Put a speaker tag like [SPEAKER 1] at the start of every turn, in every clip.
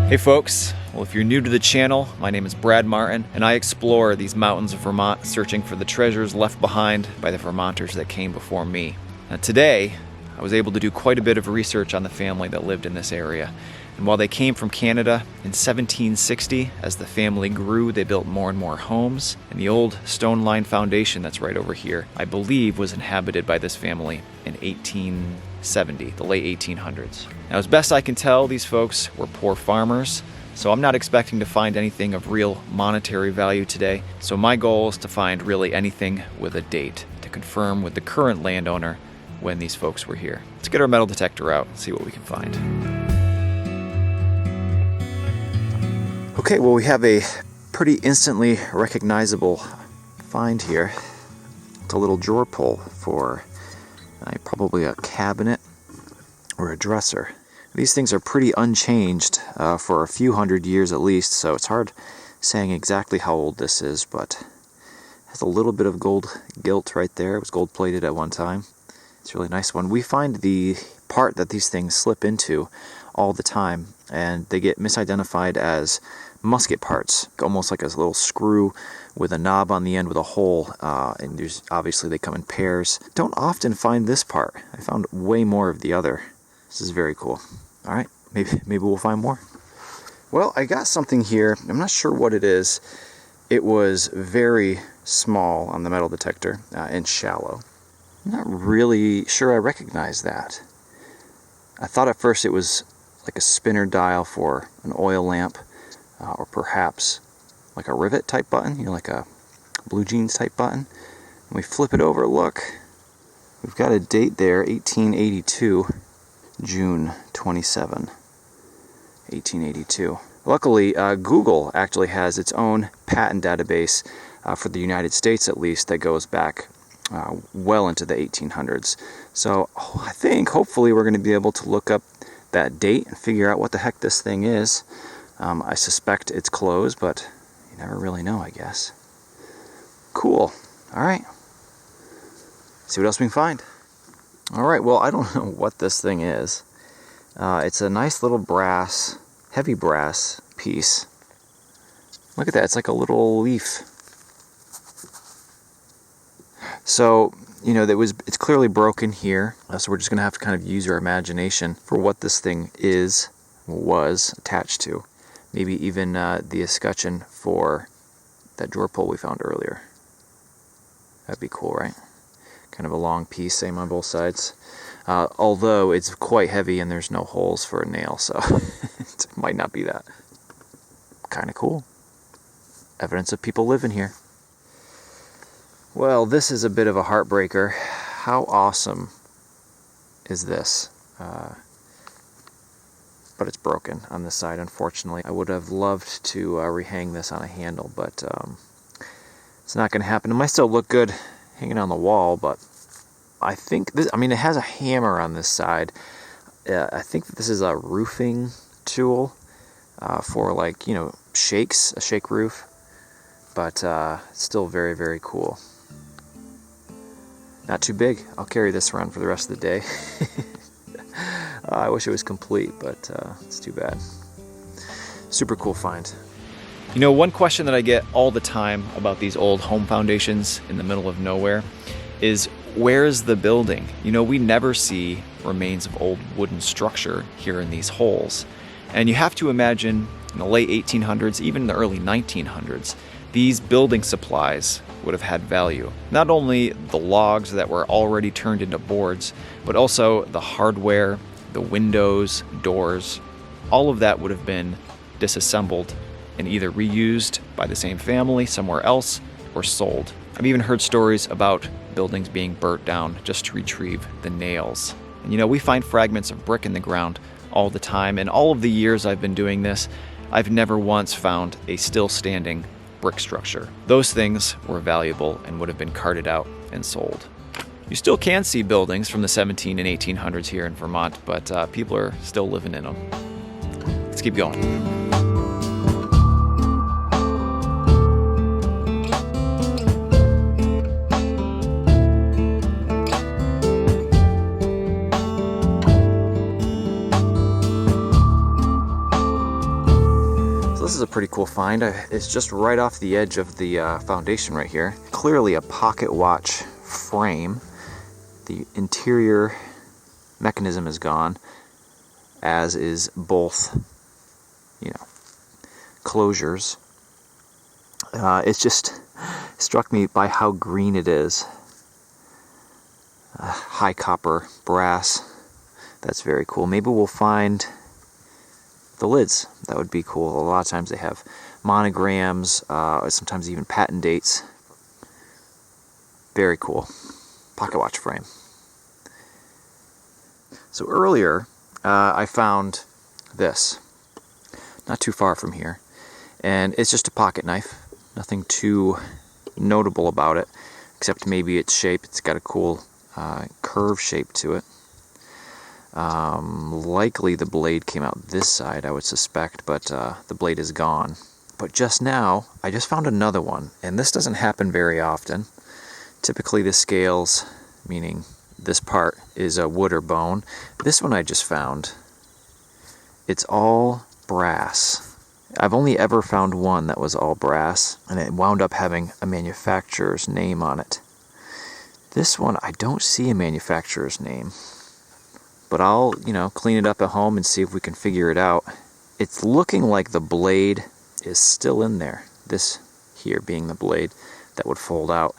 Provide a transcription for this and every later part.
[SPEAKER 1] Hey folks, well if you're new to the channel, my name is Brad Martin and I explore these mountains of Vermont searching for the treasures left behind by the Vermonters that came before me. Now today, I was able to do quite a bit of research on the family that lived in this area. And while they came from Canada in 1760, as the family grew, they built more and more homes. And the old stone-lined foundation that's right over here, I believe was inhabited by this family in 1870, the late 1800s. Now, as best I can tell, these folks were poor farmers, so I'm not expecting to find anything of real monetary value today. So my goal is to find really anything with a date to confirm with the current landowner when these folks were here. Let's get our metal detector out and see what we can find. Okay, well we have a pretty instantly recognizable find here. It's a little drawer pull for probably a cabinet or a dresser. These things are pretty unchanged for a few hundred years at least, so it's hard saying exactly how old this is, but it has a little bit of gold gilt right there. It was gold plated at one time. It's a really nice one. We find the part that these things slip into all the time, and they get misidentified as musket parts, almost like a little screw with a knob on the end with a hole, and there's obviously they come in pairs. Don't often find this part. I found way more of the other. This is very cool. All right, maybe we'll find more. Well, I got something here. I'm not sure what it is. It was very small on the metal detector and shallow. I'm not really sure I recognize that. I thought at first it was like a spinner dial for an oil lamp, or perhaps like a rivet type button, like a blue jeans type button. And we flip it over, look, we've got a date there, 1882, June 27, 1882. Luckily, Google actually has its own patent database for the United States at least that goes back well into the 1800s. So I think hopefully we're going to be able to look up that date and figure out what the heck this thing is. I suspect it's closed, but you never really know, I guess. Cool. All right. See what else we can find. All right, well, I don't know what this thing is. It's a nice little brass, heavy brass piece. Look at that. It's like a little leaf. So, it's clearly broken here. So we're just going to have to kind of use our imagination for what this thing was attached to. Maybe even the escutcheon for that drawer pull we found earlier. That'd be cool, right? Kind of a long piece, same on both sides. Although it's quite heavy and there's no holes for a nail, so it might not be that. Kind of cool. Evidence of people living here. Well, this is a bit of a heartbreaker. How awesome is this? But it's broken on this side, unfortunately. I would have loved to rehang this on a handle, but it's not going to happen. It might still look good hanging on the wall, but I think this, it has a hammer on this side. I think this is a roofing tool for shakes, a shake roof, but it's still very, very cool. Not too big. I'll carry this around for the rest of the day. I wish it was complete, but it's too bad. Super cool find. One question that I get all the time about these old home foundations in the middle of nowhere is, where's the building? We never see remains of old wooden structure here in these holes. And you have to imagine in the late 1800s, even the early 1900s, these building supplies would have had value. Not only the logs that were already turned into boards, but also the hardware, the windows, doors. All of that would have been disassembled and either reused by the same family somewhere else or sold. I've even heard stories about buildings being burnt down just to retrieve the nails. And we find fragments of brick in the ground all the time. In all of the years I've been doing this, I've never once found a still standing brick structure. Those things were valuable and would have been carted out and sold. You still can see buildings from the 17 and 1800s here in Vermont, but people are still living in them. Let's keep going. is a pretty cool find. It's just right off the edge of the foundation right here. Clearly a pocket watch frame. The interior mechanism is gone, as is both, closures. It's just struck me by how green it is. High copper brass. That's very cool. Maybe we'll find the lids. That would be cool. A lot of times they have monograms, sometimes even patent dates. Very cool. Pocket watch frame. So earlier, I found this, not too far from here, and it's just a pocket knife. Nothing too notable about it, except maybe its shape. It's got a cool curve shape to it. Likely the blade came out this side, I would suspect, but the blade is gone. But just now, I just found another one, and this doesn't happen very often. Typically the scales, meaning this part, is a wood or bone. This one I just found, it's all brass. I've only ever found one that was all brass, and it wound up having a manufacturer's name on it. This one, I don't see a manufacturer's name, but I'll, clean it up at home and see if we can figure it out. It's looking like the blade is still in there, this here being the blade that would fold out,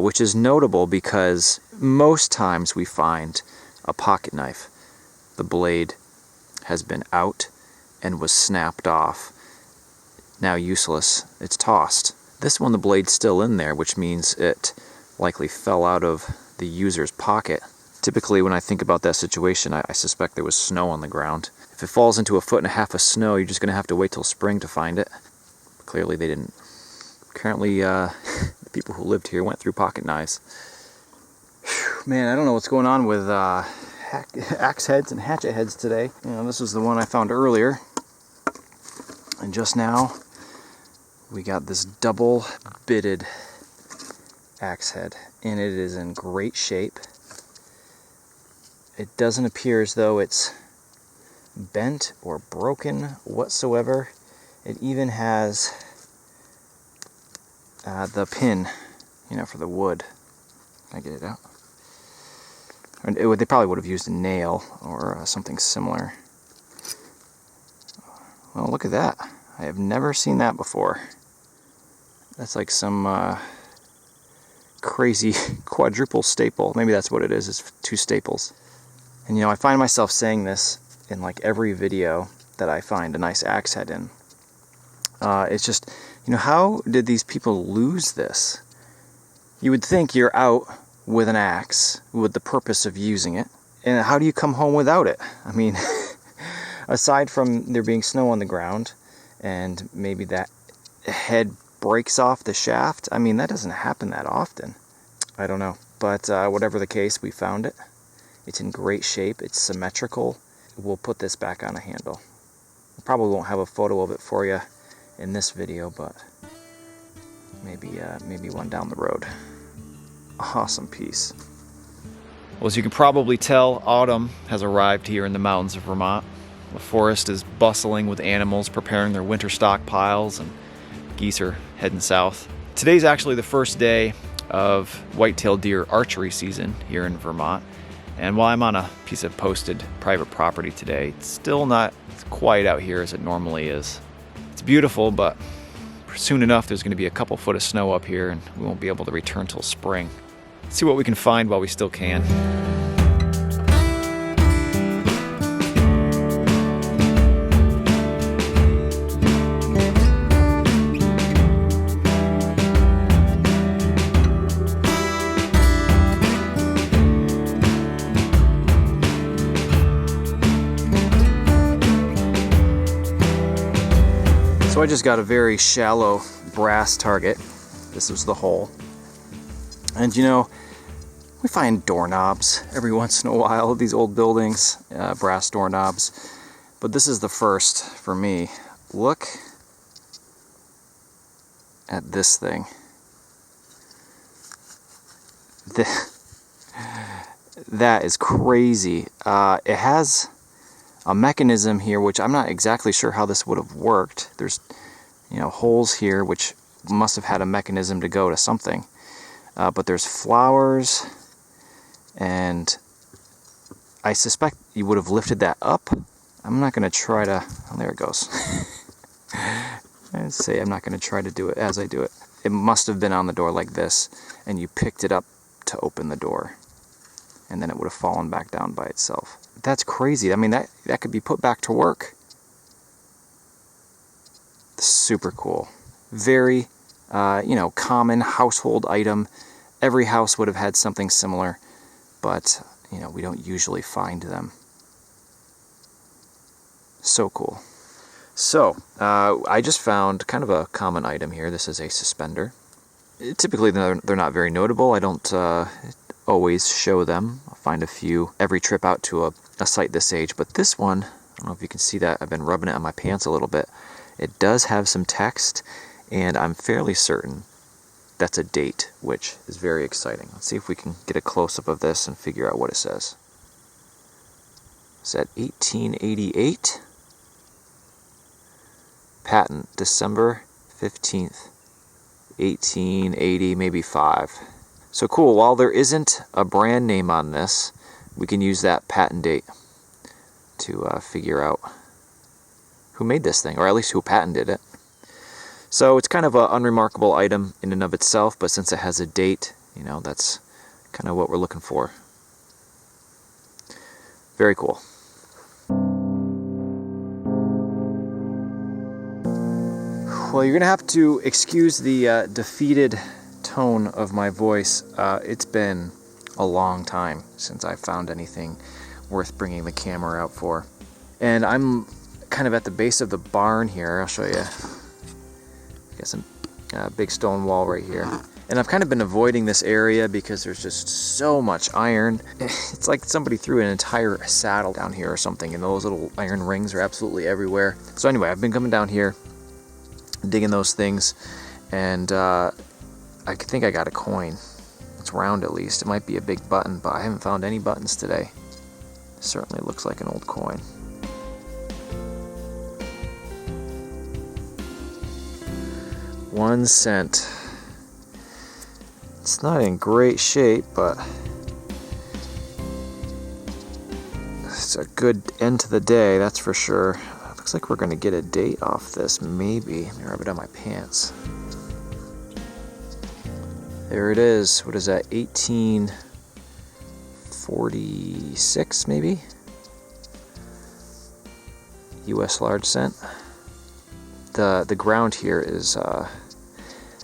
[SPEAKER 1] which is notable because most times we find a pocket knife, the blade has been out and was snapped off. Now useless, it's tossed. This one, the blade's still in there, which means it likely fell out of the user's pocket. Typically when I think about that situation, I suspect there was snow on the ground. If it falls into 1.5 feet of snow, you're just going to have to wait till spring to find it. Clearly they didn't. Apparently the people who lived here went through pocket knives. Whew, man, I don't know what's going on with axe heads and hatchet heads today. This was the one I found earlier. And just now, we got this double bitted axe head, and it is in great shape. It doesn't appear as though it's bent or broken whatsoever. It even has the pin, for the wood. Can I get it out? They probably would have used a nail or something similar. Well, look at that. I have never seen that before. That's like some crazy quadruple staple. Maybe that's what it is. It's 2 staples. And I find myself saying this in like every video that I find a nice axe head in. It's just, how did these people lose this? You would think you're out with an axe with the purpose of using it, and how do you come home without it? I mean, aside from there being snow on the ground, and maybe that head breaks off the shaft, I mean, that doesn't happen that often. I don't know, but whatever the case, we found it. It's in great shape, it's symmetrical. We'll put this back on a handle. I probably won't have a photo of it for you in this video, but maybe one down the road. Awesome piece. Well, as you can probably tell, autumn has arrived here in the mountains of Vermont. The forest is bustling with animals preparing their winter stockpiles, and geese are heading south. Today's actually the first day of white-tailed deer archery season here in Vermont. And while I'm on a piece of posted private property today, it's still not quite out here as it normally is. It's beautiful, but soon enough there's going to be a couple foot of snow up here and we won't be able to return till spring. Let's see what we can find while we still can. So I just got a very shallow brass target. This was the hole. And we find doorknobs every once in a while, these old buildings, brass doorknobs. But this is the first for me. Look at this thing. That is crazy. It has a mechanism here, which I'm not exactly sure how this would have worked. There's holes here, which must have had a mechanism to go to something. But there's flowers, and I suspect you would have lifted that up. I'm not going to try to... Oh, there it goes. I'm not going to try to do it as I do it. It must have been on the door like this, and you picked it up to open the door, and then it would have fallen back down by itself. That's crazy. I mean, that could be put back to work. Super cool. Very, common household item. Every house would have had something similar, but, we don't usually find them. So cool. So, I just found kind of a common item here. This is a suspender. Typically, they're not very notable. I don't always show them. I'll find a few every trip out to a site this age. But this one, I don't know if you can see that. I've been rubbing it on my pants a little bit. It does have some text, and I'm fairly certain that's a date, which is very exciting. Let's see if we can get a close-up of this and figure out what it says. Is that 1888? Patent, December 15th, 1880, maybe 5. So cool, while there isn't a brand name on this, we can use that patent date to figure out who made this thing, or at least who patented it. So it's kind of an unremarkable item in and of itself, but since it has a date, that's kind of what we're looking for. Very cool. Well, you're going to have to excuse the defeated tone of my voice. It's been a long time since I found anything worth bringing the camera out for. And I'm kind of at the base of the barn here. I'll show you. Got some big stone wall right here. And I've kind of been avoiding this area because there's just so much iron. It's like somebody threw an entire saddle down here or something, and those little iron rings are absolutely everywhere. So anyway, I've been coming down here, digging those things, and I think I got a coin. It's round at least. It might be a big button, but I haven't found any buttons today. Certainly looks like an old coin. $1. It's not in great shape, but it's a good end to the day, that's for sure. Looks like we're going to get a date off this, maybe. Let me rub it on my pants. There it is. What is that? 1846, maybe? US large cent. The ground here is,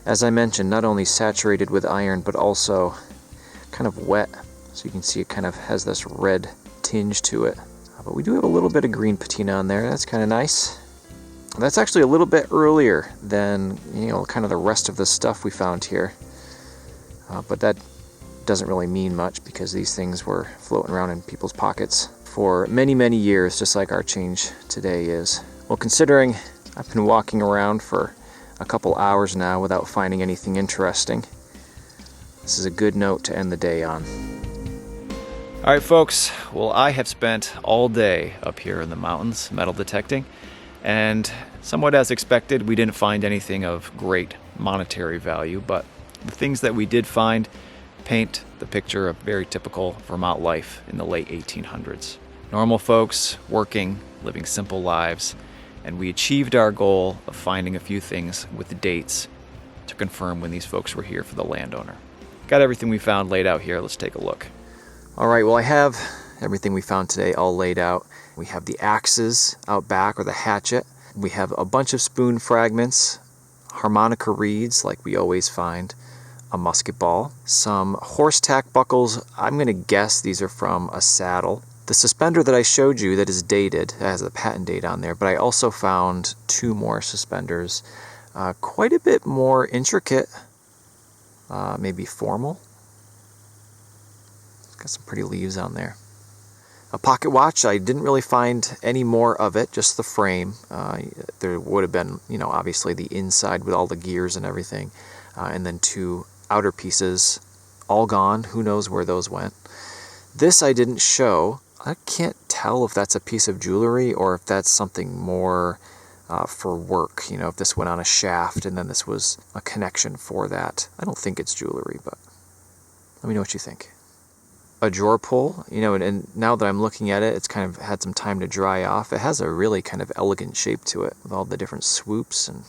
[SPEAKER 1] as I mentioned, not only saturated with iron, but also kind of wet. So you can see it kind of has this red tinge to it. But we do have a little bit of green patina on there. That's kind of nice. That's actually a little bit earlier than, kind of the rest of the stuff we found here. But that doesn't really mean much because these things were floating around in people's pockets for many, many years, just like our change today is. Well, considering I've been walking around for a couple hours now without finding anything interesting, this is a good note to end the day on. All right, folks. Well, I have spent all day up here in the mountains metal detecting, and somewhat as expected, we didn't find anything of great monetary value, but the things that we did find paint the picture of very typical Vermont life in the late 1800s. Normal folks working, living simple lives, and we achieved our goal of finding a few things with dates to confirm when these folks were here for the landowner. Got everything we found laid out here. Let's take a look. All right, well, I have everything we found today all laid out. We have the axes out back, or the hatchet. We have a bunch of spoon fragments, harmonica reeds like we always find, a musket ball, some horse tack buckles. I'm going to guess these are from a saddle. The suspender that I showed you that is dated, has a patent date on there, but I also found 2 more suspenders, quite a bit more intricate, maybe formal. Got some pretty leaves on there. A pocket watch, I didn't really find any more of it, just the frame. There would have been, obviously the inside with all the gears and everything, and then 2 outer pieces, all gone. Who knows where those went. This I didn't show. I can't tell if that's a piece of jewelry or if that's something more for work. You know, if this went on a shaft and then this was a connection for that. I don't think it's jewelry, but let me know what you think. A drawer pull, you know, and now that I'm looking at it, it's kind of had some time to dry off. It has a really kind of elegant shape to it with all the different swoops, and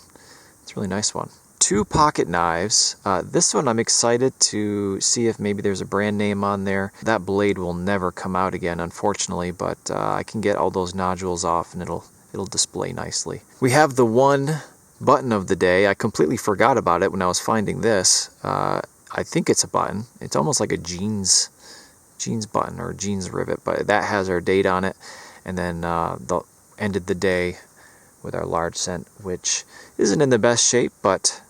[SPEAKER 1] it's a really nice one. 2 pocket knives. This one I'm excited to see if maybe there's a brand name on there. That blade will never come out again, unfortunately, but I can get all those nodules off and it'll display nicely. We have the one button of the day. I completely forgot about it when I was finding this. I think it's a button. It's almost like a jeans button or jeans rivet, but that has our date on it. And then ended the day with our large cent, which isn't in the best shape, but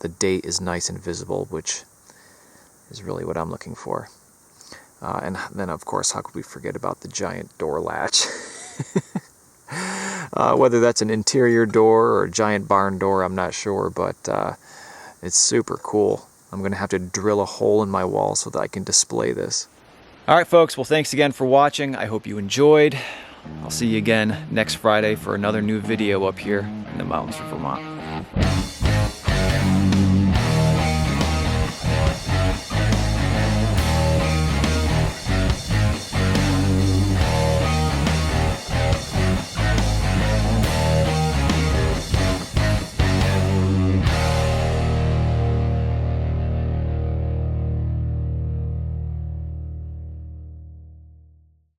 [SPEAKER 1] the date is nice and visible, which is really what I'm looking for. And then, of course, how could we forget about the giant door latch? Whether that's an interior door or a giant barn door, I'm not sure, but it's super cool. I'm going to have to drill a hole in my wall so that I can display this. All right, folks. Well, thanks again for watching. I hope you enjoyed. I'll see you again next Friday for another new video up here in the mountains of Vermont.